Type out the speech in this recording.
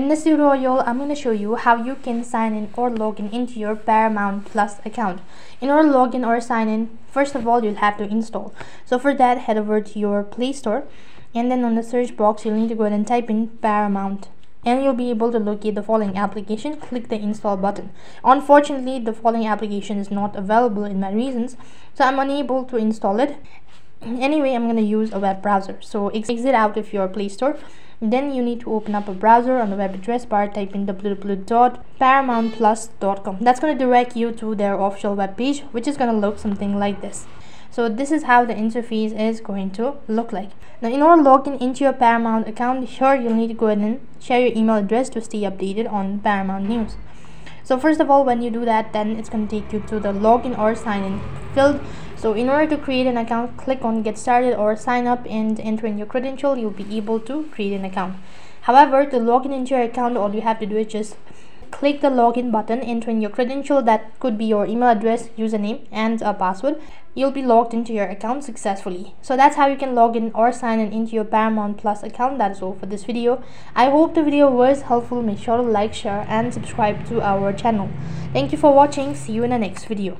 In this tutorial, I'm going to show you how you can sign in or log in into your Paramount Plus account. In order to log in or sign in, first of all, you'll have to install. So for that, head over to your Play Store, and then on the search box, you'll need to go ahead and type in Paramount. And you'll be able to locate the following application. Click the install button. Unfortunately, the following application is not available in my regions, so I'm unable to install it. Anyway, I'm going to use a web browser. So exit out of your Play Store. Then you need to open up a browser. On the web address bar, type in www.paramountplus.com. That's going to direct you to their official web page, which is going to look something like this. So this is how the interface is going to look like. Now, in order to log in into your Paramount account, here you'll need to go ahead and share your email address to stay updated on Paramount news. So first of all, when you do that, then it's going to take you to the login or sign in field. So in order to create an account, click on get started or sign up, and enter in your credential. You'll be able to create an account. However, to log in into your account, all you have to do is just click the login button, enter in your credential. That could be your email address, username, and a password. You'll be logged into your account successfully. So that's how you can log in or sign in into your Paramount Plus account. That's all for this video. I hope the video was helpful. Make sure to like, share, and subscribe to our channel. Thank you for watching. See you in the next video.